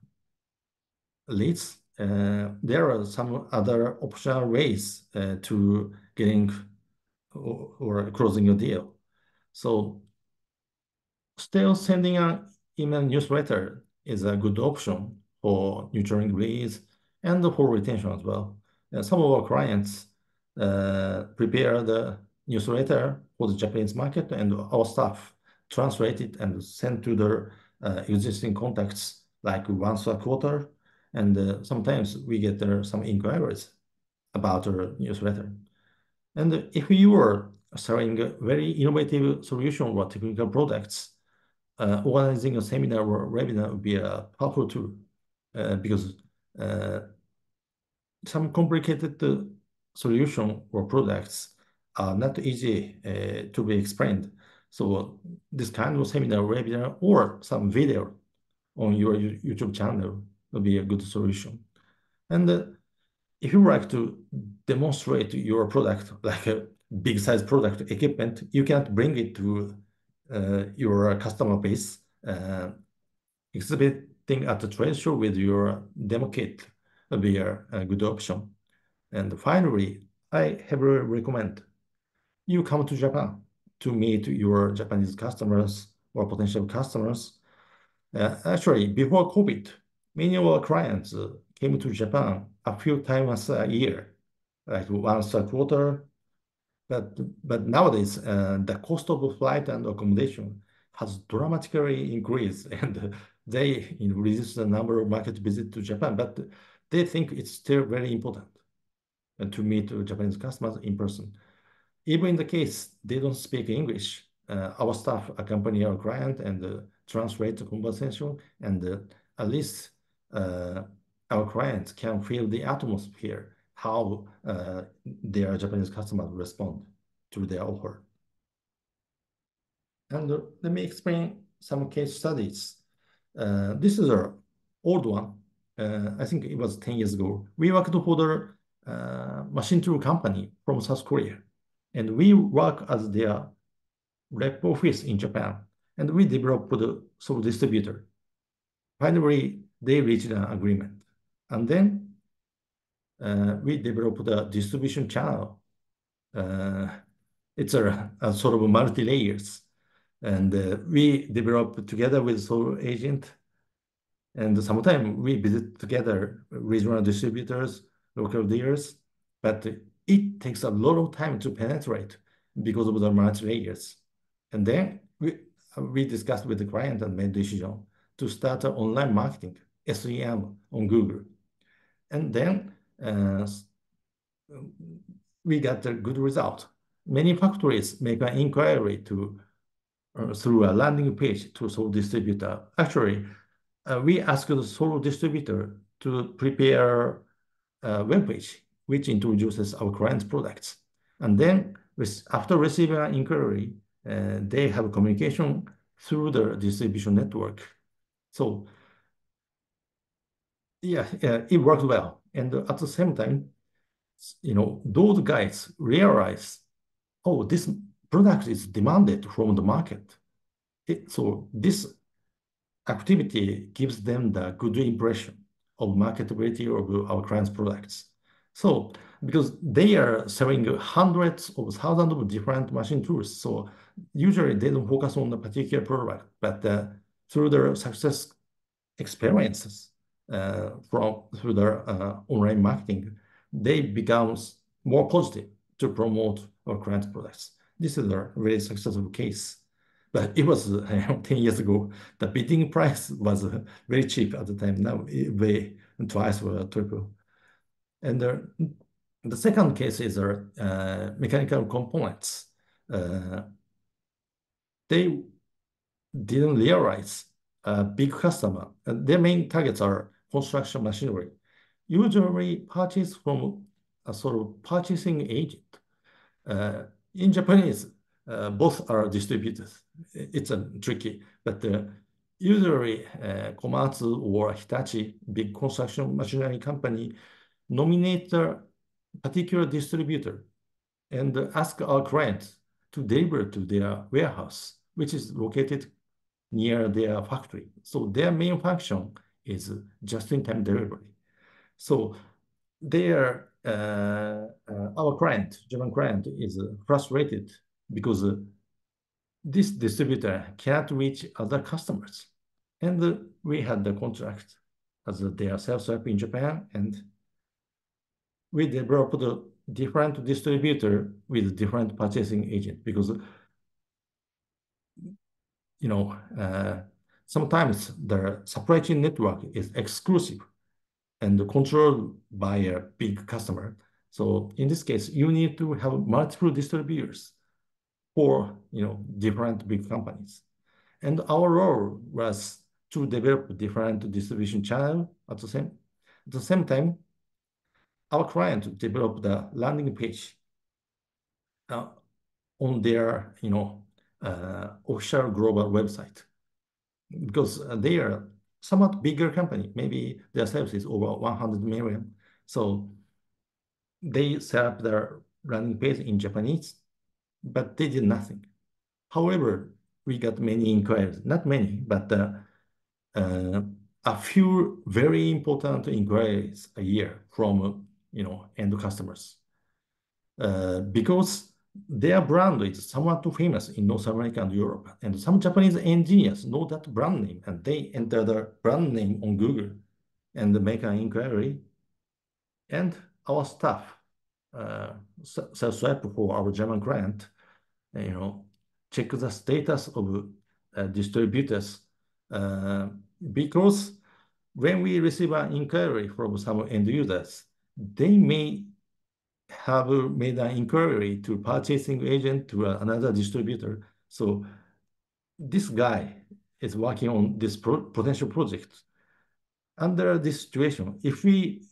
leads, there are some other optional ways to getting or closing a deal. So still sending an email newsletter is a good option for nurturing leads and for retention as well. Some of our clients prepare the newsletter for the Japanese market, and our staff translate it and send to their existing contacts like once a quarter. And sometimes we get some inquiries about our newsletter. And if you are selling a very innovative solution or technical products, organizing a seminar or webinar would be a powerful tool because some complicated solution or products are not easy to be explained. So this kind of seminar, webinar, or some video on your YouTube channel will be a good solution. And if you like to demonstrate your product, like a big size product equipment, you can't bring it to your customer base. Exhibiting at the trade show with your demo kit will be a good option. And finally, I heavily recommend you come to Japan to meet your Japanese customers or potential customers. Actually, before COVID, many of our clients came to Japan a few times a year, like once a quarter. But nowadays, the cost of flight and accommodation has dramatically increased, and they reduce the number of market visits to Japan. But they think it's still very important to meet Japanese customers in person. Even in the case they don't speak English, our staff accompany our client and translate the conversation, and at least our clients can feel the atmosphere, how their Japanese customers respond to their offer. And let me explain some case studies. This is an old one. I think it was 10 years ago. We worked for the machine tool company from South Korea, and we work as their rep office in Japan, and we developed the sole distributor. Finally, they reached an agreement, and then we developed a distribution channel. It's a sort of multi-layers, and we developed together with sole agent, and sometimes we visit together regional distributors, local dealers, but it takes a lot of time to penetrate because of the multi-layers. And then we discussed with the client and made decision to start online marketing, SEM on Google. And then we got a good result. Many factories make an inquiry through a landing page to sole distributor. Actually, we asked the sole distributor to prepare a web page which introduces our client's products. And then after receiving an inquiry, they have communication through the distribution network. So yeah, it worked well. And at the same time, those guys realize, oh, this product is demanded from the market. So this activity gives them the good impression of marketability of our clients' products. So because they are selling hundreds of thousands of different machine tools, so usually they don't focus on a particular product, but through their success experiences through their online marketing, they become more positive to promote our clients' products. This is a really successful case. But it was 10 years ago. The bidding price was very cheap at the time. Now it way twice or triple. And the second case is mechanical components. They didn't realize a big customer. Their main targets are construction machinery. Usually purchase from a sort of purchasing agent. In Japanese, both are distributors. It's tricky, but usually Komatsu or Hitachi, big construction machinery company, nominate a particular distributor and ask our clients to deliver to their warehouse, which is located near their factory. So their main function is just-in-time delivery. So our client, German client, is frustrated because this distributor cannot reach other customers. And we had the contract as their sales rep in Japan, and we developed a different distributor with different purchasing agent because sometimes the supply chain network is exclusive and controlled by a big customer. So in this case, you need to have multiple distributors for different big companies. And our role was to develop different distribution channels at the same time. Our client developed the landing page on their official global website because they are somewhat bigger company. Maybe their sales is over 100 million. So they set up their landing page in Japanese, but they did nothing. However, we got many inquiries, not many, but a few very important inquiries a year from end customers because their brand is somewhat famous in North America and Europe. And some Japanese engineers know that brand name and they enter the brand name on Google and make an inquiry. And our staff self-swipe for our German client, check the status of distributors because when we receive an inquiry from some end users, they may have made an inquiry to purchasing agent to another distributor. So this guy is working on this potential project. Under this situation, if we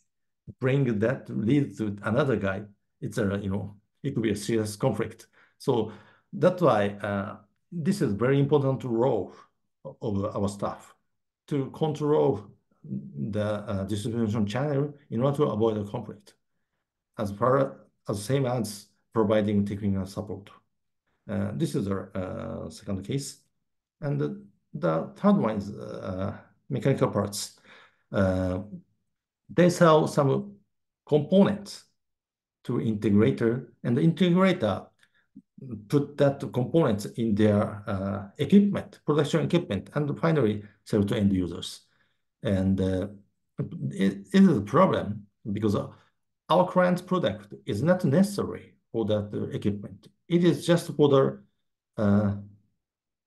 bring that lead to another guy, it's it could be a serious conflict. So that's why this is very important role of our staff to control the distribution channel in order to avoid a conflict, as far as same as providing technical support. This is our second case. And the third one is mechanical parts. They sell some components to integrator, and the integrator put that components in their equipment, production equipment, and finally sell to end users. And it is a problem because our client's product is not necessary for that equipment. It is just for the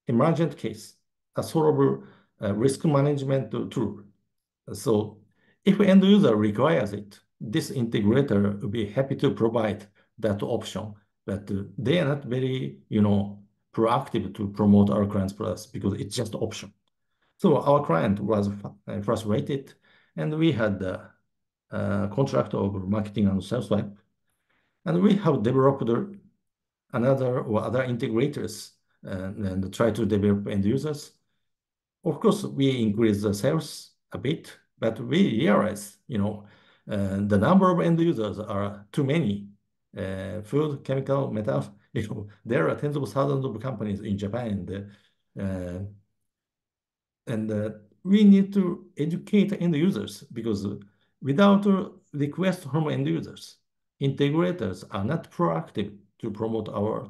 emergent case, a sort of risk management tool. So if end user requires it, this integrator will be happy to provide that option, but they are not very, proactive to promote our client's products because it's just option. So our client was frustrated, and we had the contract over marketing and sales swipe, and we have developed other integrators and try to develop end users. Of course, we increase the sales a bit, but we realize, the number of end users are too many. Food, chemical, metal, there are tens of thousands of companies in Japan, and we need to educate end users because without a request from end users, integrators are not proactive to promote our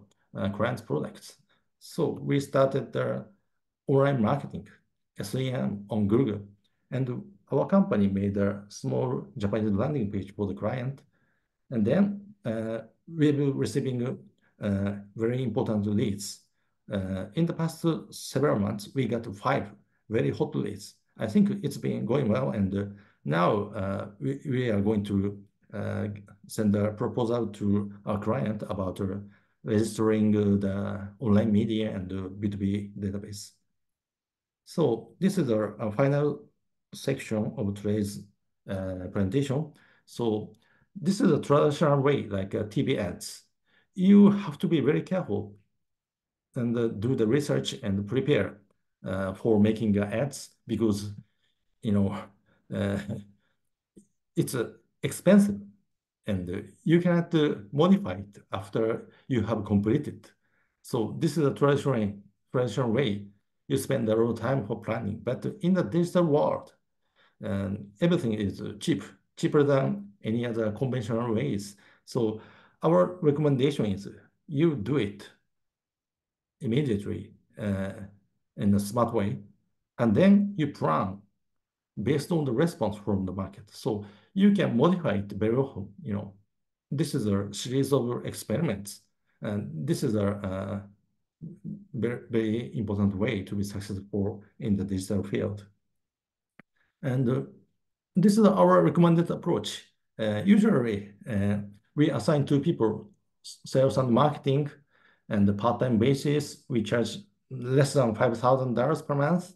clients' products. So we started the online marketing, SEM on Google, and our company made a small Japanese landing page for the client. And then we will receiving very important leads. In the past several months, we got 5 very hot leads. I think it's been going well, and now we are going to send a proposal to our client about registering the online media and the B2B database. So this is our final section of today's presentation. So this is a traditional way, like TV ads. You have to be very careful and do the research and prepare for making ads because it's expensive and you cannot modify it after you have completed. So this is a traditional way. You spend a lot of time for planning, but in the digital world, everything is cheaper than any other conventional ways. So our recommendation is you do it immediately in a smart way, and then you plan based on the response from the market. So you can modify it very often. This is a series of experiments, and this is a very, very important way to be successful in the digital field. And this is our recommended approach. Usually, we assign 2 people, sales and marketing, and the part-time basis, we charge less than $5,000 per month.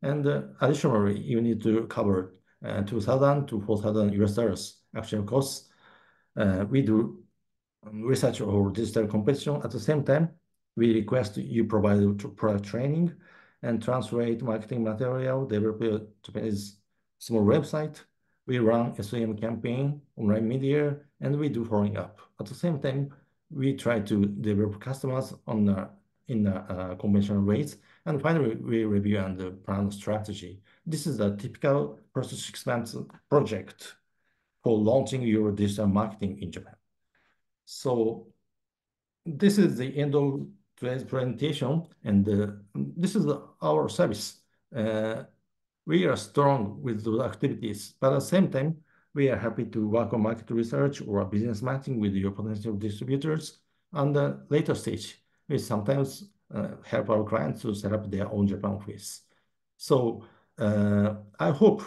And additionally, you need to cover 2,000 to 4,000 US dollars actual costs. We do research or digital competition. At the same time, we request you provide product training and translate marketing material, develop a Japanese small website. We run SEM campaign, online media, and we do following up. At the same time, we try to develop customers in conventional ways. And finally, we review and plan strategy. This is a typical first 6 months project for launching your digital marketing in Japan. So this is the end of today's presentation, and this is our service. We are strong with those activities, but at the same time, we are happy to work on market research or business matching with your potential distributors. On the later stage, we sometimes help our clients to set up their own Japan office. So I hope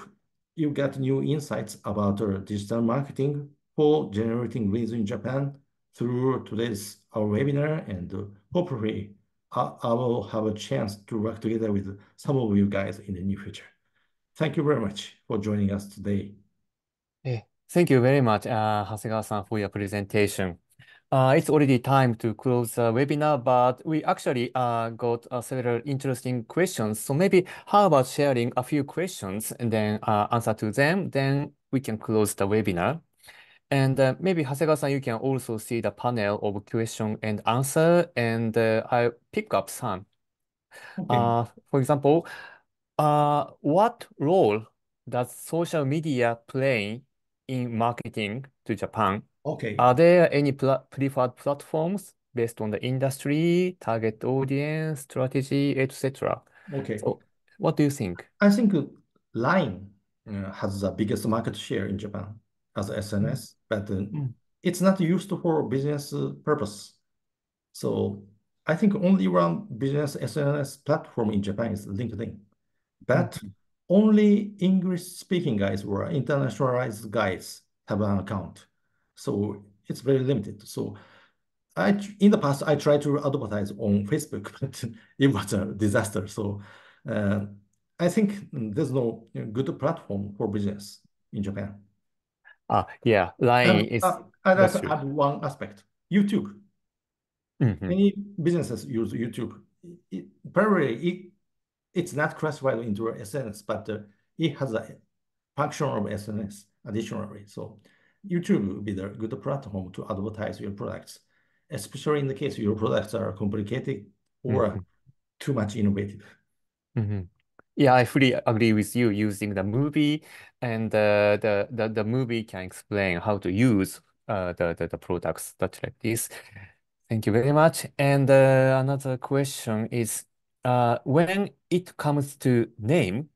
you get new insights about digital marketing for generating leads in Japan through today's our webinar, and hopefully I will have a chance to work together with some of you guys in the near future. Thank you very much for joining us today. Thank you very much, Hasegawa-san, for your presentation. It's already time to close the webinar, but we actually got several interesting questions. So maybe how about sharing a few questions and then answer to them, then we can close the webinar. And maybe Hasegawa-san, you can also see the panel of question and answer, and I pick up some. Okay. For example, what role does social media play in marketing to Japan? Okay. Are there any preferred platforms based on the industry, target audience, strategy, etc.? Okay. So, what do you think? I think LINE has the biggest market share in Japan as Mm, SNS, but mm, it's not used for business purpose. So I think only one business SNS platform in Japan is LinkedIn. mm, But only English-speaking guys or internationalized guys have an account. So it's very limited. So in the past, I tried to advertise on Facebook, but it was a disaster. So uh, I think there's no good platform for business in Japan. yeah, Line is, I'd like that's to true. add one aspect. YouTube. Hmm. Many businesses use YouTube. Probably it's not classified into SNS, but it has a function of SNS additionally. So YouTube would be the good platform to advertise your products, especially in the case your products are complicated or Hmm. too much innovative. Hmm. Yeah, I fully agree with you using the movie, and the movie can explain how to use the products such like this. Thank you very much. And another question is, when it comes to name,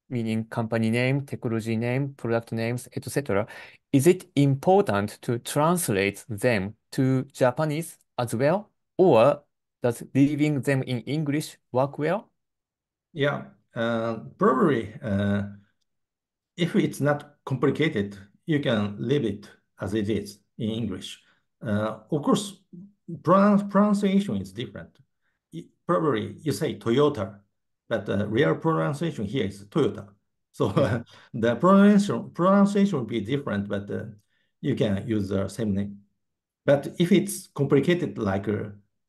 meaning company name, technology name, product names, etc., is it important to translate them to Japanese as well, or does leaving them in English work well? Yeah, probably if it's not complicated, you can leave it as it is in English. Of course, pronunciation is different. Probably you say Toyota, but the real pronunciation here is Toyota. So Yeah. the pronunciation will be different, but you can use the same name. But if it's complicated like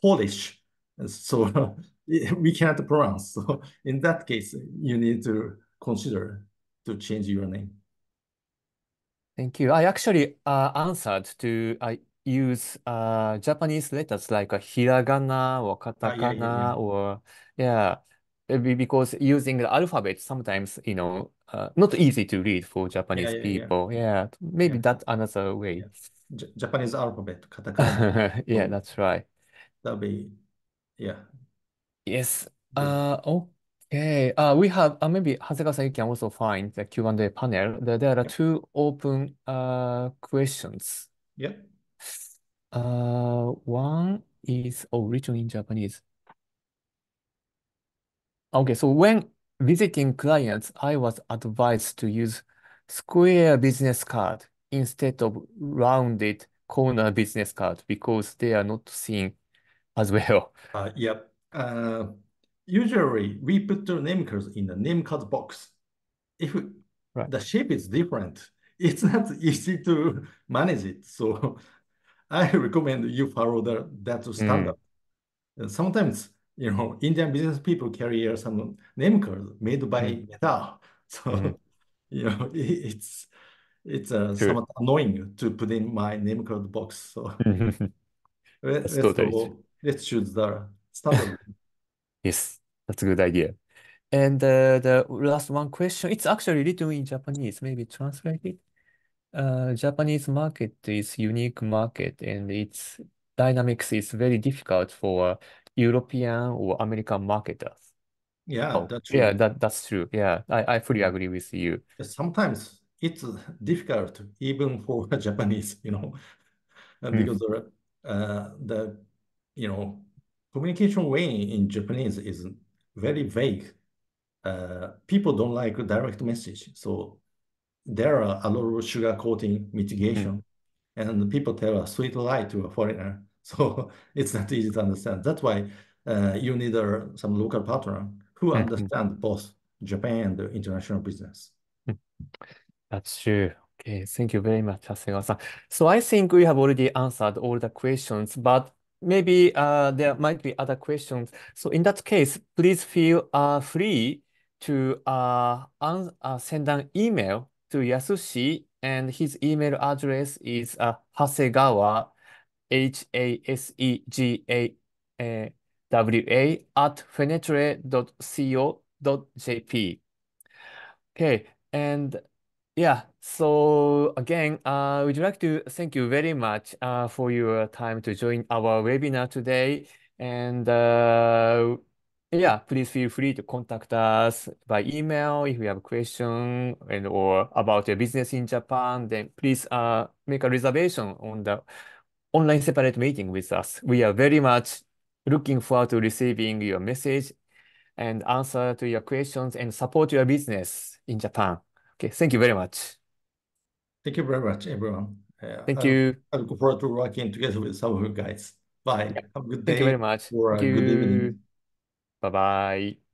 Polish, so we cannot pronounce. So in that case, you need to consider to change your name. Thank you. I actually answered to use Japanese letters like a hiragana or Yeah. katakana or yeah, because using the alphabet sometimes not easy to read for Japanese Yeah. people. Yeah, maybe Yeah. that's another Yeah. way. Japanese alphabet, katakana. Yeah, So that's right. that'll be, yeah, Yes. good. Okay. We have maybe Hasegawa-san, you can also find the Q&A panel. There are Yep. two open questions. Yep. One is written in Japanese. Okay, so when visiting clients, I was advised to use square business card instead of rounded corner business card because they are not seen as well. Yep. Usually we put the name cards in the name card box. If Right. the shape is different, it's not easy to manage it. So I recommend you follow that standard. Mm, Sometimes, Indian business people carry some name cards made mm, by metal. mm, So, it's true. somewhat annoying to put in my name card box. So That's totally true. let's choose the standard. Yes, that's a good idea. And the last one question, it's actually written in Japanese, maybe translated. Japanese market is unique market and it's dynamics is very difficult for European or American marketers. Yeah, Oh, that's yeah, true. that's true. Yeah, I fully Yeah. agree with you. Sometimes it's difficult even for Japanese, Mm, because the you know communication way in Japanese is very vague. People don't like direct message, so there are a lot of sugarcoating mm, mitigation, and people tell a sweet lie to a foreigner. So it's not easy to understand. That's why you need some local partner who mm, mm, understand both Japan and the international business. mm. That's true. Okay, thank you very much, Hasegawa-san. So I think we have already answered all the questions, but maybe there might be other questions. So in that case, please feel free to send an email to Yasushi, and his email address is Hasegawa, Hasegawa at fenetre.co.jp. Okay, and yeah, so again, we'd like to thank you very much for your time to join our webinar today. And yeah, please feel free to contact us by email if you have a question and or about your business in Japan. Then please make a reservation on the online separate meeting with us. We are very much looking forward to receiving your message and answer to your questions and support your business in Japan. Okay, thank you very much. Thank you very much, everyone. Thank you. I look forward to working together with some of you guys. Bye. Yeah, Have a good thank you very day much. or Thank a good you. evening. Bye bye.